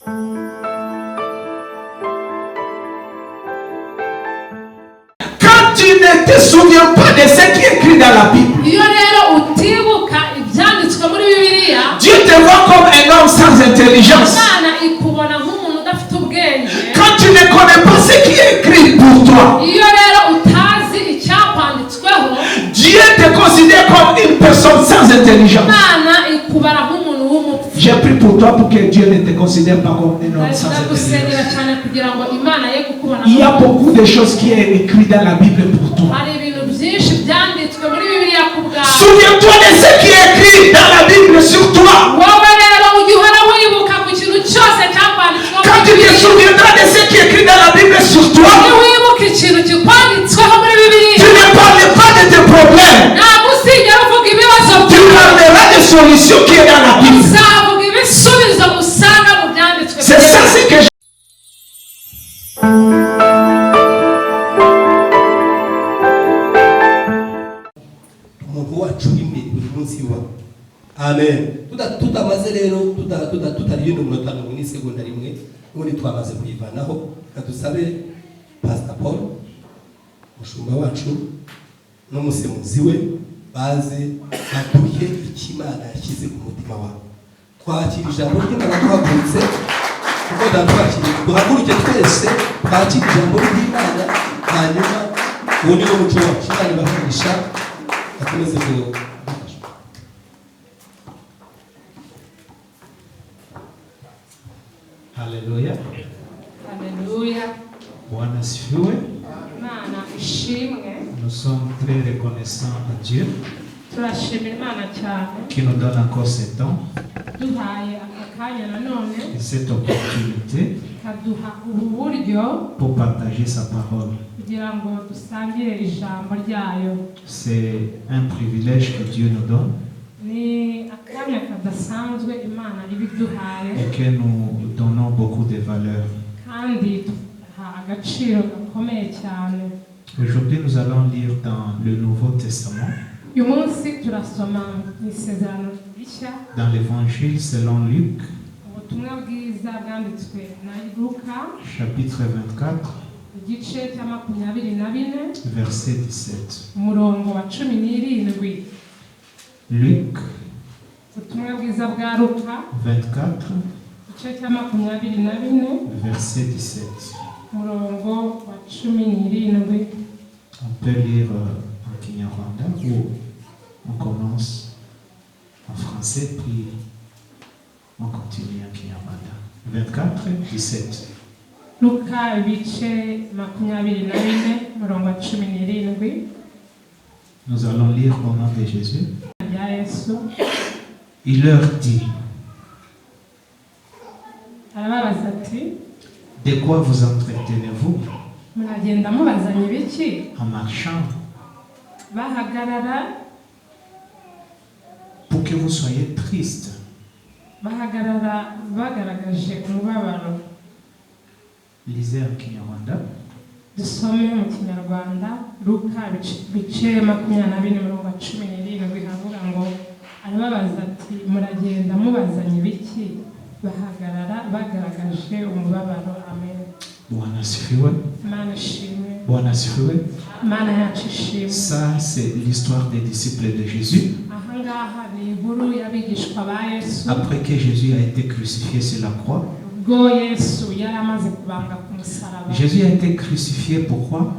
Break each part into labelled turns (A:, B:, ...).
A: Quand tu ne te souviens pas de ce qui est écrit dans la Bible, Dieu te voit comme un homme sans intelligence. Quand tu ne connais pas ce qui est écrit pour toi, Dieu te considère comme une personne sans intelligence. J'ai pris pour toi pour que Dieu ne te considère pas comme un homme sans intelligence. Il y a beaucoup de choses qui sont écrites dans la Bible pour toi. Souviens-toi de ce qui est écrit dans la Bible sur toi. Quand tu te souviendras de ce qui est écrit dans la Bible sur toi, tu ne parles pas de tes problèmes. Tu parleras des solutions qui sont dans la Bible. C'est ça ce que je...
B: Amen. Tutamaze rero tutariye n'umunota n'umwe segonda rimwe ubundi twamaze kuyivanaho kadusabe Pastor Paul mushumba wacu n'umusemuzi we baze baduhe ikimana yashyize ku mutima wabo. Twakira ijambo ry'Imana twahagurutse kuko datwakira duhaguruke twese twakira ijambo ry'Imana hanyuma ubundi no muco wacu kandi bahanisha akomeze ko.
A: Alléluia.
C: Alléluia.
A: Bwana sifiwe.
C: Imana ishimwe.
A: Nous sommes très reconnaissants à Dieu qui nous donne encore ce temps et cette opportunité pour partager sa parole. C'est un privilège que Dieu nous donne et que nous donnons beaucoup de valeur. Aujourd'hui, nous allons lire dans le Nouveau Testament, dans l'Évangile selon Luc, chapitre 24, verset 17. Luc 24, verset 17. On peut lire en Kinyarwanda ou on commence en français puis on continue en Kinyarwanda. 24, 17. Nous allons lire au nom de Jésus. Il leur dit: de quoi vous entretenez-vous en marchant pour que vous soyez triste? Lisez en Kinyarwanda. Bwana sifiwe. Bwana sifiwe. Ça c'est l'histoire des disciples de Jésus. Après que Jésus a été crucifié sur la croix. Jésus a été crucifié pourquoi?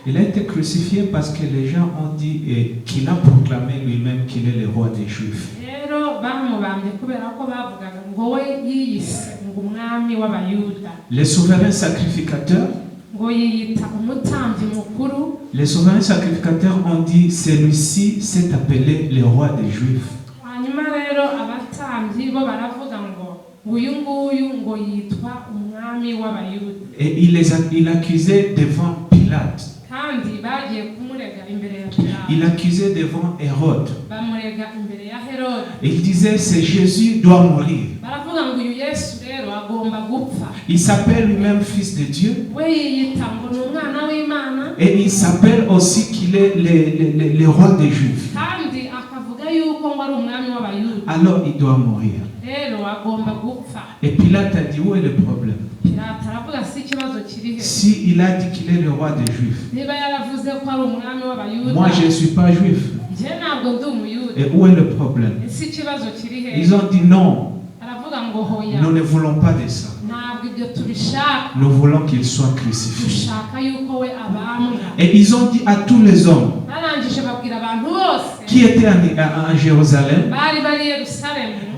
A: Il a été crucifié parce que les gens ont dit qu'il a proclamé lui-même qu'il est le roi des Juifs. Les souverains sacrificateurs ont dit celui-ci s'est appelé le roi des Juifs. Et il accusait devant Pilate. Il accusait devant Hérode. Et il disait c'est Jésus doit mourir. Il s'appelle lui-même fils de Dieu. Et il s'appelle aussi qu'il est le roi des Juifs. Alors il doit mourir. Et Pilate a dit, où est le problème? Si il a dit qu'il est le roi des Juifs, moi je ne suis pas juif. Et où est le problème? Ils ont dit non, nous ne voulons pas de ça. Nous voulons qu'il soit crucifié. Et ils ont dit à tous les hommes qui étaient en Jérusalem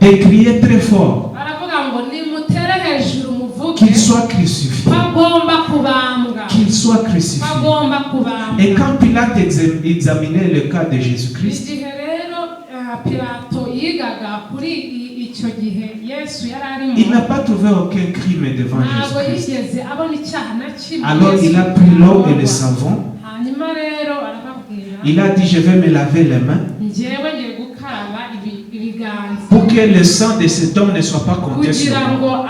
A: de crier très fort qu'il soit crucifié. Qu'il soit crucifié. Et quand Pilate examinait le cas de Jésus-Christ, il n'a pas trouvé aucun crime devant Jésus-Christ. Alors il a pris l'eau et le savon. Il a dit, je vais me laver les mains pour que le sang de cet homme ne soit pas compté sur moi.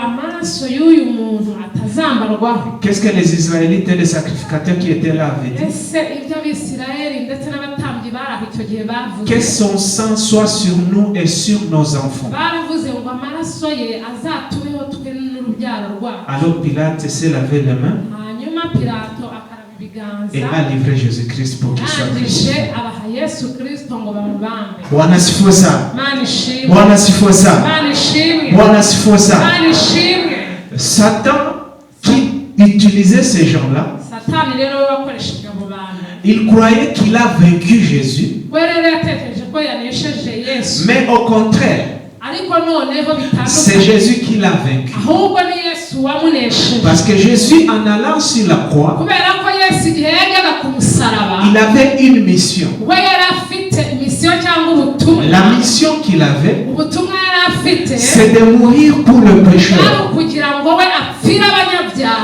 A: Qu'est-ce que les Israélites et les sacrificateurs qui étaient là avaient dit? Que son sang soit sur nous et sur nos enfants. Alors Pilate s'est lavé les mains et a livré Jésus-Christ pour qu'il soit crucifié. Bwana sifiwe sana. Bwana sifiwe sana. Bwana sifiwe sana. Satan qui utilisait ces gens-là, il croyait qu'il a vaincu Jésus, mais au contraire, c'est Jésus qui l'a vaincu. Parce que Jésus, en allant sur la croix, il avait une mission. La mission qu'il avait, c'est de mourir pour le pécheur.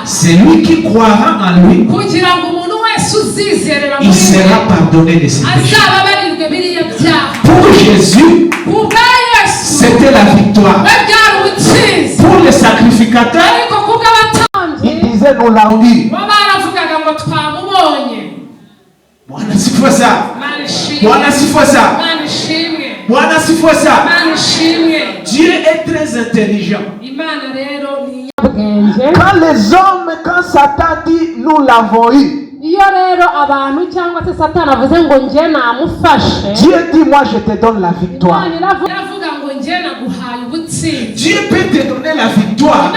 A: C'est lui qui croira en lui, il sera pardonné de ses péchés. Pour Jésus, c'était la victoire. Pour les sacrificateurs, ils disaient nous l'avons dit. Bwana sifiwe sana. Bwana sifiwe sana. Bwana sifiwe sana. Dieu est très intelligent. Quand les hommes, quand Satan dit nous l'avons eu, Dieu dit moi je te donne la victoire. Dieu peut te donner la victoire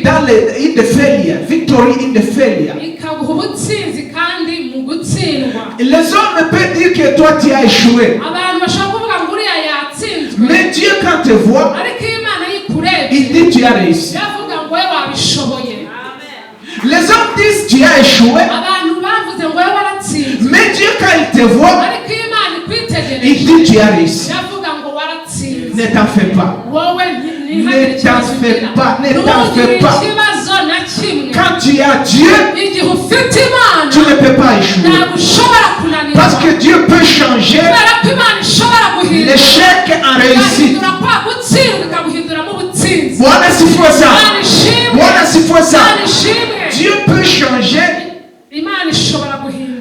A: dans in the failure, victory in the failure. Les hommes peuvent dire que toi tu as échoué. Mais Dieu quand te voit, il dit tu as réussi. Les hommes disent tu as échoué. Mais Dieu quand il te voit, il dit tu as réussi. Ne t'en fais pas. Ne t'en fais pas. Ne t'en fais pas. Quand tu as Dieu, tu ne peux pas échouer. Parce que Dieu peut changer l'échec en réussite. Bwana sifiwe sana. Bwana sifiwe sana. Dieu peut changer.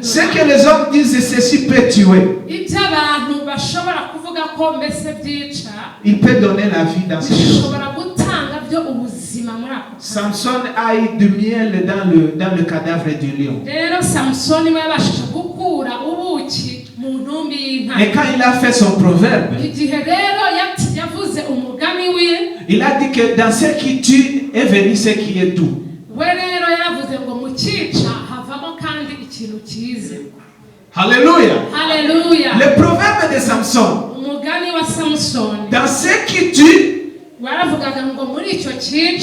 A: Ce que les hommes disent, ceci peut tuer. Il peut donner la vie dans ces choses. Samson a eu du miel dans le cadavre du lion. Et quand il a fait son proverbe, il a dit que dans ce qui tue est venu ce qui est doux. Alléluia.
C: Alléluia.
A: Le proverbe de Samson, dans ce qui tue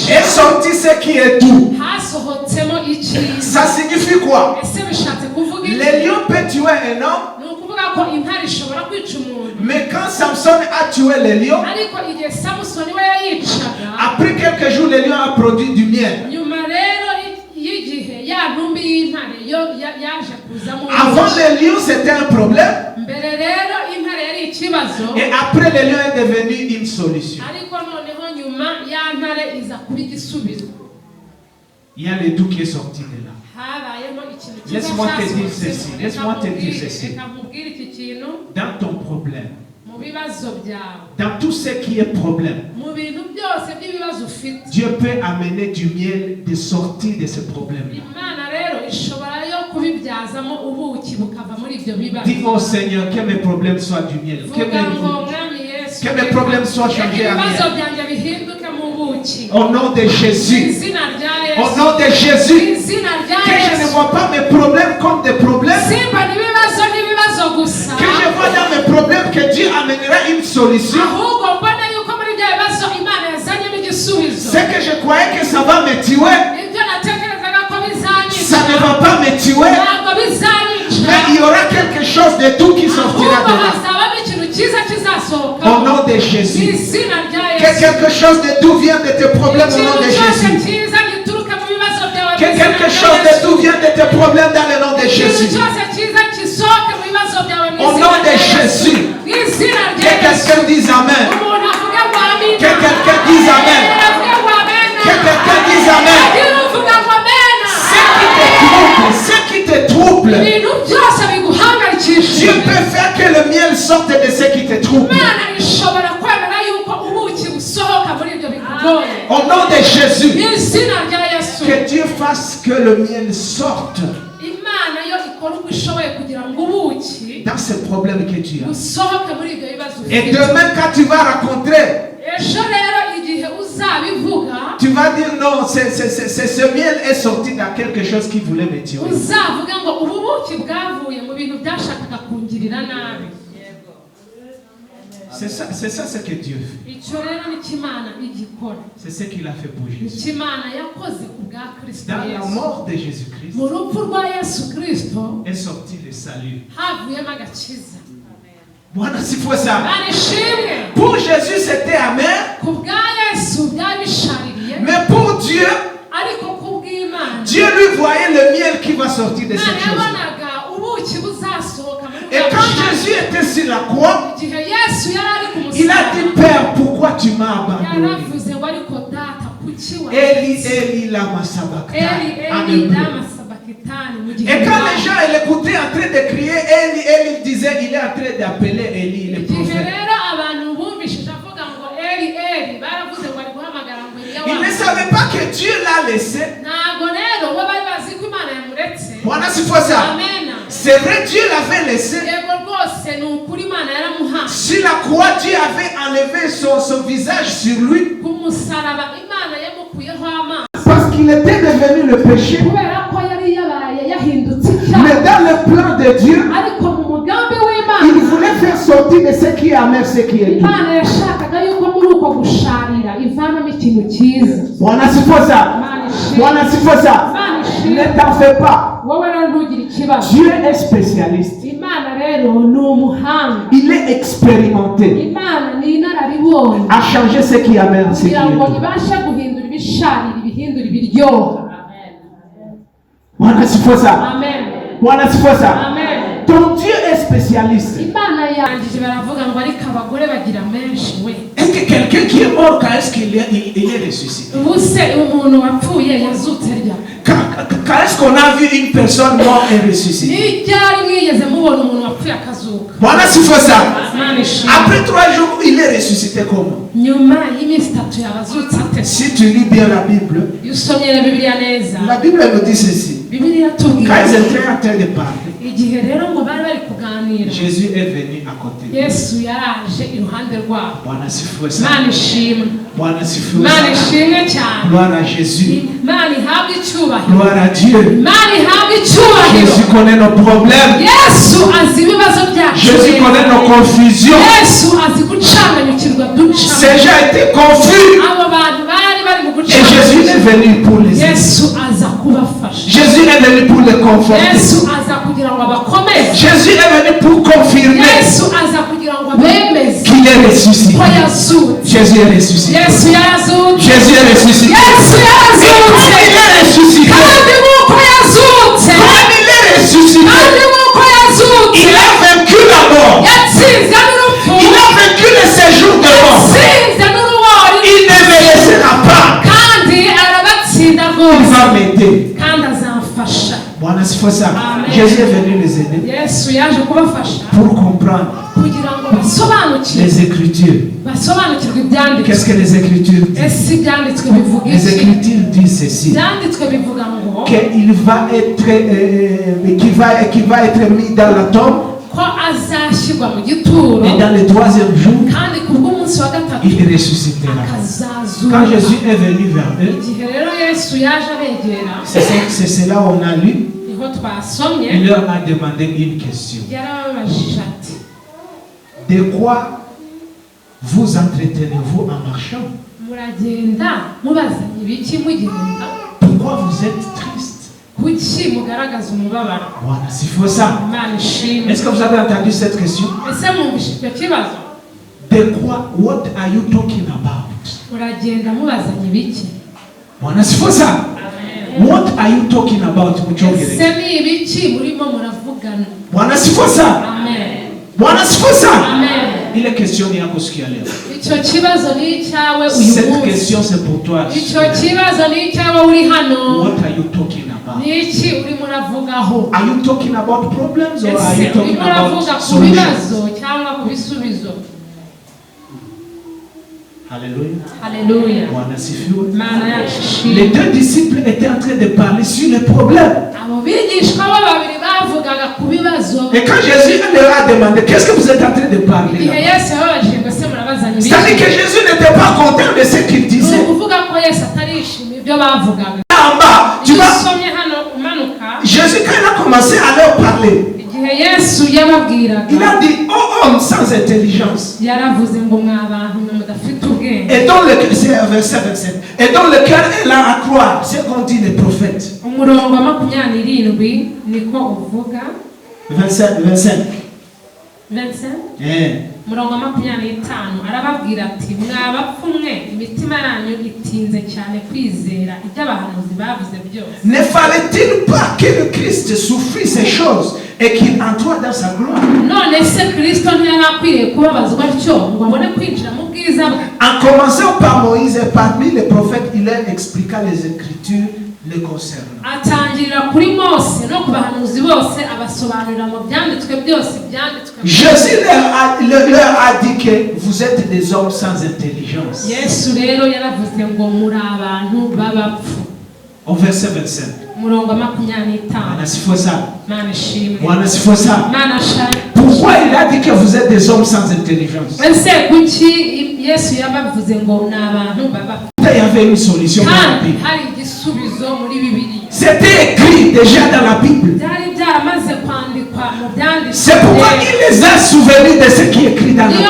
A: est sorti ce qui est doux. Ça signifie quoi? Les lions peuvent tuer un homme, mais quand Samson a tué les lions, après quelques jours, les lions a produit du miel. Avant les lions, c'était un problème. Et après les lions est devenu une solution. Il y a le doux qui est sorti de là. Laisse-moi te dire ceci. Laisse-moi te dire ceci. Dans ton problème, Dans tout ce qui est problème, Dieu peut amener du miel de sortir de ce problème. Dis au Seigneur que mes problèmes soient du miel. Que mes problèmes soient changés à miel. Au nom de Jésus. Au nom de Jésus. Que je ne vois pas mes problèmes comme des problèmes. Que je vois dans mes problèmes que Dieu amènera une solution. Ce que je croyais que ça va me tuer, ça ne va pas me tuer. Mais il y aura quelque chose de tout qui sortira de là. Au nom de Jésus. Que quelque chose de tout vienne de tes problèmes au nom de Jésus. Que quelque chose de tout vienne de tes problèmes dans le nom de Jésus. Au nom de Jésus. Que quelqu'un dise Amen. Que quelqu'un dise Amen. Que quelqu'un dise Amen. Ce qui te trouble, Dieu peut faire que le miel sorte de ce qui te trouble. Au nom de Jésus. Que Dieu fasse que le miel sorte dans ce problème que tu as. Et demain quand tu vas rencontrer, tu vas dire non, ce miel est sorti dans quelque chose qui voulait me tuer. C'est ça ce que Dieu fait. C'est ce qu'il a fait pour Jésus. Dans la mort de Jésus-Christ est sorti le salut. Bwana sifiwe sana. Pour Jésus c'était amer. Mais pour Dieu, Dieu lui voyait le miel qui va sortir de cette chose. Et quand Jésus était sur la croix, il a dit, Père, pourquoi tu m'as abandonné? Eli, Eli, lama sabachthani. Et quand les gens l'écoutaient en train de crier, Eli disait, il est en train d'appeler Eli, le prophète. Il ne savait pas que Dieu l'a laissé. Bwana sifiwe sana. C'est vrai, Dieu l'avait laissé. Sur la croix, Dieu avait enlevé son visage sur lui. Parce qu'il était devenu le péché. Mais dans le plan de Dieu, il voulait faire sortir de ce qui est amer, ce qui est doux. Bwana sifiwe sana. Bwana sifiwe sana. Ne t'en fais pas. Dieu est spécialiste. Il est expérimenté à changer ce qui amène ce qui est doux. Bwana sifiwe sana. Bwana sifiwe sana. Ton Dieu est spécialiste. Est-ce que quelqu'un qui est mort, quand est-ce qu'il est ressuscité? Quand est-ce qu'on a vu une personne morte et ressuscitée? Voilà si faut ça. Après 3 jours, il est ressuscité comment? Si tu lis bien la Bible nous dit ceci. Quand ils étaient en train de parler, Jésus est venu à côté. Bwana sifiwe sana. Bwana sifiwe sana. Gloire à Jésus. Gloire à Dieu. Jésus connaît nos problèmes. Jésus connaît nos confusions. Ces gens étaient confus. Et Jésus est venu pour les aider. Jésus est venu pour les conforter. Jésus est venu pour confirmer qu'il est ressuscité. Jésus est ressuscité. Jésus est ressuscité. Et quand il est ressuscité, il a vaincu la mort. Il a vaincu le séjour de mort. Il ne me laissera pas. Il va m'aider. Bwana sifiwe sana. Jésus est venu les aider pour comprendre les Écritures. Qu'est-ce que les Écritures disent? Les Écritures disent ceci. Qu'il va être, qui va être mis dans la tombe. Et dans le 3e jour, il ressuscitera. Quand Jésus est venu vers eux, c'est cela on a lu. Il leur a demandé une question. De quoi vous entretenez-vous en marchant? Pourquoi vous êtes triste? Voilà, s'il faut ça. Est-ce que vous avez entendu cette question? De quoi? What are you talking about? Voilà, s'il faut ça. What are you talking about? Voilà, s'il faut ça. Voilà, s'il faut ça. Il est question de cette question, c'est pour toi. What are you talking about? Are you talking about problems or are you talking about solutions? Alléluia. Les deux disciples étaient en train de parler sur les problèmes. Et quand Jésus leur a demandé, qu'est-ce que vous êtes en train de parler? C'est-à-dire que Jésus n'était pas content de ce qu'il disait. En bas, tu vois, Jésus, quand il a commencé à leur parler, il a dit, oh homme sans intelligence. Et dans le cœur, verset 27, et dans le cœur elle a à croire ce qu'ont dit les prophètes. 25.
C: murongo wa 25 arababwira ati mwabapfumwe imitima yanyu itinze cyane kwizera ibyo abahanuzi bavuze byose.
A: Ne fallait-il pas que le Christ souffrisse ces choses et qu'il entre dans sa gloire?
C: None se Kristo ntiyarakwiriye kubabazwa cyo ngo abone kwinjira mu bwiza bwe?
A: En commençant par Moïse et parmi les prophètes, il leur expliqua les Écritures le concernant.
C: Atangirira kuri Mose no ku bahanuzi bose abasobanurira mu byanditswe byose byanditswe.
A: Jésus leur a dit que vous êtes des hommes sans intelligence.
C: Yesu rero yaravuze ngo muri abantu babapfu.
A: Au verset 25.
C: Murongo wa 25.
A: Pourquoi il a dit que vous êtes des hommes sans intelligence? Il y avait une solution dans la Bible. C'était écrit déjà dans la Bible. C'est pourquoi il les a souvenus de ce qui est écrit dans la Bible.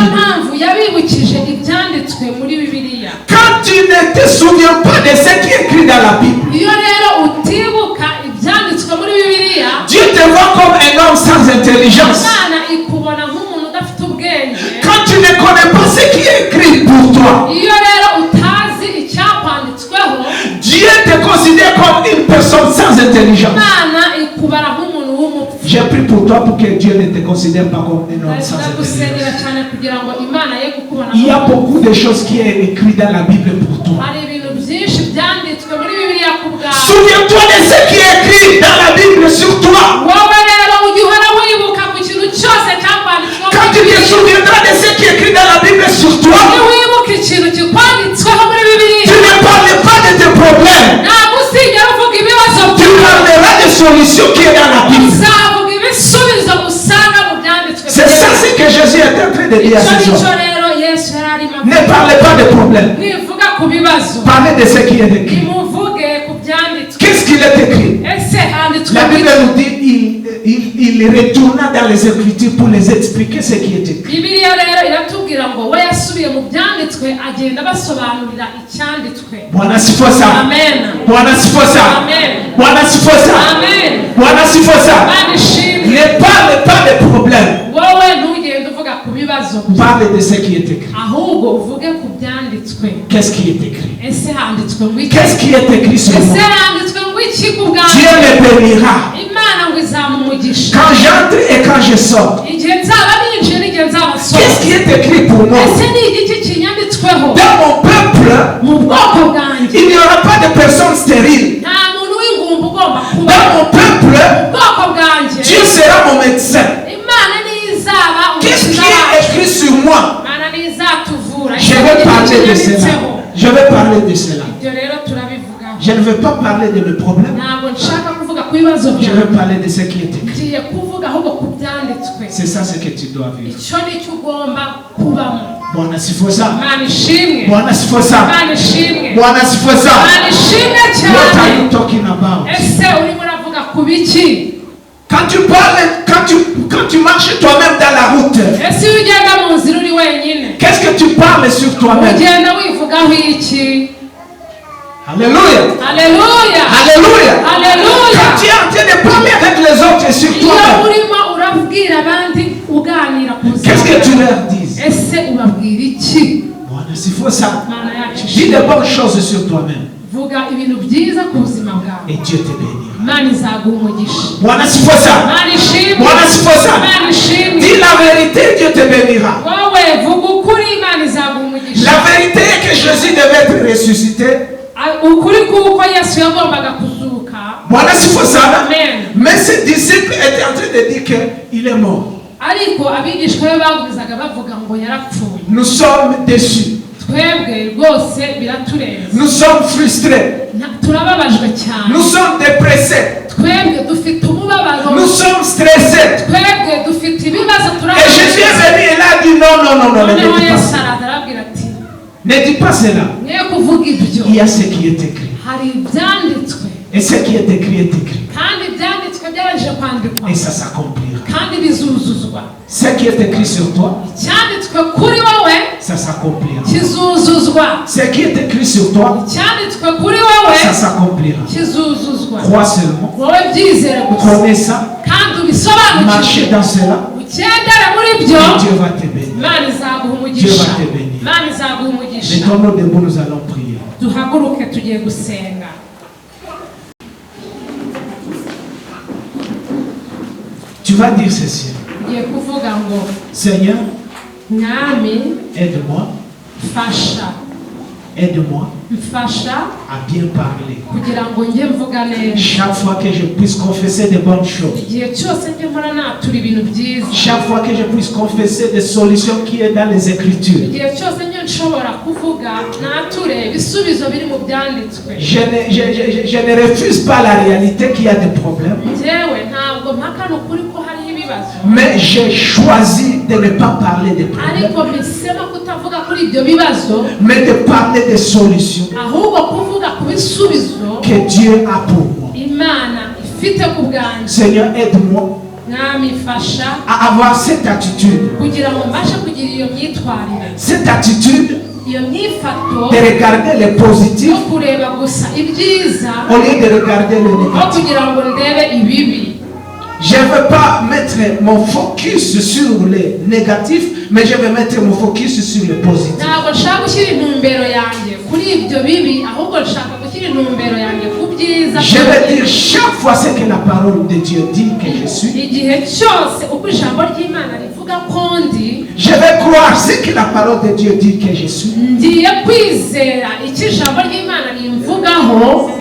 A: Quand tu ne te souviens pas de ce qui est écrit dans la Bible, Dieu te voit comme un homme sans intelligence. Quand tu ne connais pas ce qui est écrit pour toi, Dieu te considère comme une personne sans intelligence. J'ai pris pour toi pour que Dieu ne te considère pas comme un homme sans intelligence. Il y a beaucoup de choses qui sont écrites dans la Bible pour toi. Souviens-toi de ce qui est écrit dans la Bible sur toi. Quand tu te souviendras de ce qui est écrit dans la Bible sur toi, tu ne parles pas de tes problèmes. Tu parleras des solutions qui est dans la Bible. C'est ça ce que Jésus est en train de dire à ces hommes. Ne parlez pas de problèmes. Parlez de ce qui est écrit. Qu'est-ce qu'il est écrit? La Bible nous dit il retourna dans les Écritures pour les expliquer ce qui est écrit. Bwana sifa sana. Bwana sifa sana. Bwana sifa sana. Bwana sifa sana. Ne parle pas de problèmes. Parle de ce qui est écrit. Qu'est-ce qui est écrit? Qu'est-ce qui est écrit sur moi? Dieu me bénira quand j'entre et quand je sors. Qu'est-ce qui est écrit pour moi? Dans mon peuple, il n'y aura pas de personnes stériles. Dans mon peuple, Dieu sera mon médecin. Qu'est-ce qui est écrit sur moi? Je vais parler de cela. Je vais parler de cela. Je ne veux pas parler de mes problèmes. Je veux parler de ce qui est écrit. C'est ça ce que tu dois vivre. Bwana sifosa. Bwana sifosa. Bwana sifosa. What are you talking about? Quand tu parles, quand tu marches toi-même dans la route, qu'est-ce que tu parles sur toi-même? Alléluia.
C: Alléluia.
A: Alléluia.
C: Alléluia.
A: Quand tu es en train de parler avec les autres sur toi-même, qu'est-ce que tu leur dis? Bwana sifosa. Dis de bonnes choses sur toi-même. Et Dieu te bénira. Bwana sifosa. Bwana sifosa. Dis la vérité, Dieu te bénira. La vérité est que Jésus devait être ressuscité. Bwana sifosa. Mais ses disciples étaient en train de dire qu'il est mort. Nous sommes déçus. Nous sommes frustrés. Nous sommes dépressés. Nous sommes stressés. Et Jésus est venu et là dit non, ne dis pas cela. Il y a ce qui est écrit. Et ce qui est écrit est écrit. Et ça s'accomplira. Ce qui est écrit sur toi, ça s'accomplira. Ce qui est écrit sur toi, ça s'accomplira. Crois seulement. Connais ça. Marchez dans cela. Et Dieu va te bénir. Dieu va te bénir. Mettons-nous debout, nous allons prier. Tu vas dire ceci. Seigneur, aide-moi. Aide-moi à bien parler. Chaque fois que je puisse confesser de bonnes choses. Chaque fois que je puisse confesser des solutions qui est dans les Écritures. Je ne refuse pas la réalité qu'il y a des problèmes. Mais j'ai choisi de ne pas parler des problèmes, mais de parler des solutions que Dieu a pour moi. Seigneur, aide-moi à avoir cette attitude. Cette attitude de regarder le positif au lieu de regarder le négatif. Je ne veux pas mettre mon focus sur les négatifs, mais je vais mettre mon focus sur le positif. Je vais dire chaque fois ce que la parole de Dieu dit que je suis. Je vais croire ce que la parole de Dieu dit que je suis.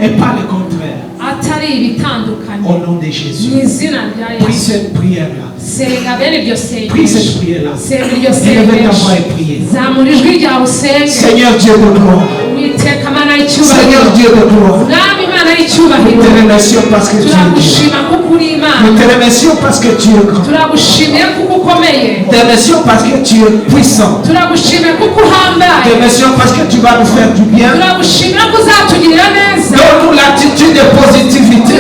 A: Et pas le contraire. Au nom de Jésus. Prie cette prière-là. Prie cette prière-là. Élevez ta voix et priez. Seigneur Dieu de gloire. Seigneur Dieu de gloire. Nous te remercions parce que tu es Dieu. Nous te remercions parce que tu es grand. Nous te remercions parce que tu es puissant. Nous te remercions parce que tu vas nous faire du bien. Donne-nous l'attitude de positivité.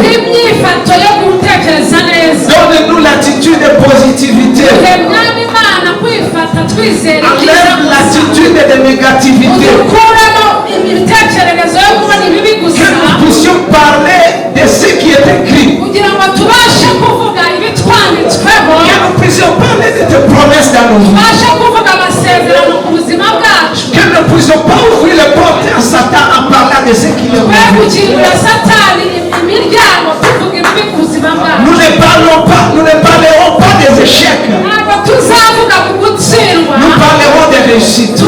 A: Donne-nous l'attitude de positivité. Enlève l'attitude de négativité. Que nous puissions parler de ce qui est écrit. Que nous puissions parler de tes promesses dans nos vies. Que nous ne puissions pas ouvrir les portes à Satan en parlant de ce qu'il est mauvais. Nous ne parlerons pas des échecs. Nous parlerons des réussites. Nous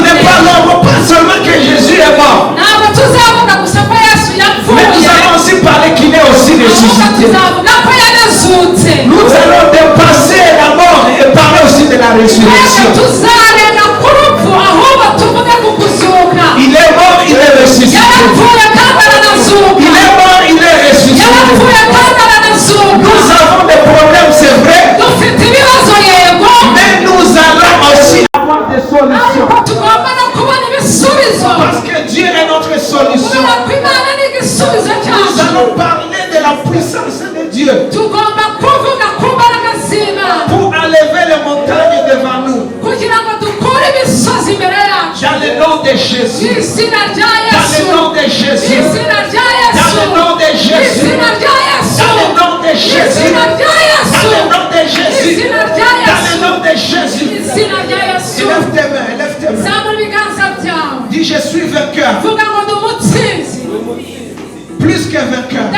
A: ne parlerons pas seulement que Jésus est mort, mais nous allons aussi parler qu'il est aussi ressuscité. Nous allons dépasser la mort et parler aussi de la résurrection. Il est mort, il est ressuscité. Nous avons des problèmes, c'est vrai. Mais nous allons aussi avoir des solutions. Parce que Dieu est notre solution. Nous allons parler de la puissance de Dieu pour enlever les montagnes devant nous. Dans le nom de Jésus. Dans le nom de Jésus. Dans le nom de Jésus. Dans le nom de Jésus. Dans le nom de Jésus. Dans le nom de Jésus. Lève tes mains, lève tes mains. Dis, je suis vainqueur. Plus que vainqueur.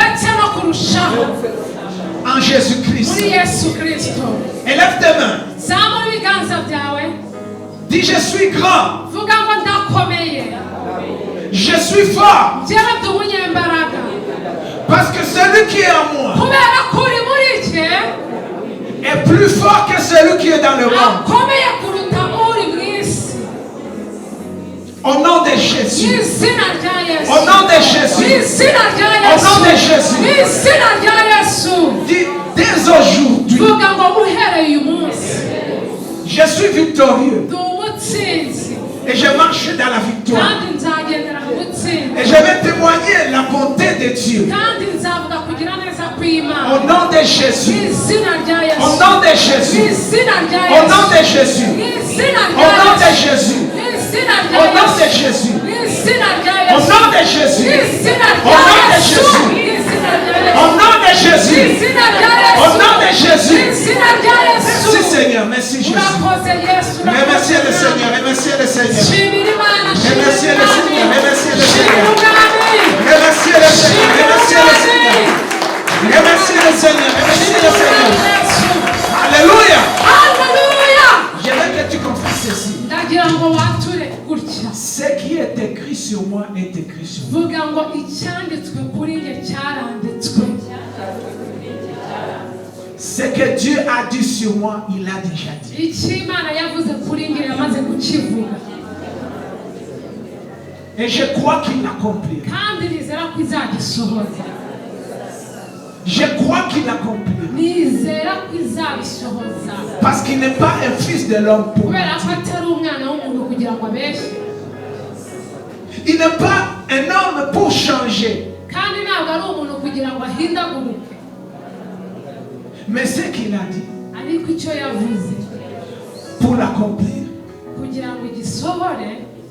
A: En Jésus-Christ. Élève tes mains. Dis, je suis grand. Je suis fort. Parce que celui qui est en moi est plus fort que celui qui est dans le monde. Au nom de Jésus. Au nom de Jésus. Au nom de Jésus. Dis, dès aujourd'hui, je suis victorieux. Et je marche dans la victoire. Et je vais témoigner la bonté de Dieu. Au nom de Jésus. Au nom de Jésus. Au nom de Jésus. Au nom de Jésus. Au nom de Jésus. Au nom de Jésus. Au nom de Jésus. Au nom de Jésus. Au nom de Jésus. Merci Seigneur. Merci Jésus. Remerciez le Seigneur. Remerciez le Seigneur. Remerciez le Seigneur. Remerciez le Seigneur. Remerciez le Seigneur. Remerciez le Seigneur. Remerciez le Seigneur. Remerciez le Seigneur. Alléluia. Je veux que tu confesses ceci. Ce qui est écrit sur moi est écrit sur moi. Ce que Dieu a dit sur moi, il a déjà dit. Et je crois qu'il l'accomplira. Je crois qu'il l'accomplira. Parce qu'il n'est pas un fils de l'homme pour mentir. Il n'est pas un homme pour changer. Mais ce qu'il a dit, pour l'accomplir,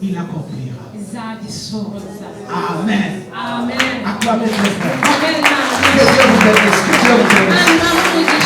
A: il accomplira. Amen. Amen. Acclamez le Frère. Que Dieu vous bénisse. Que Dieu vous bénisse.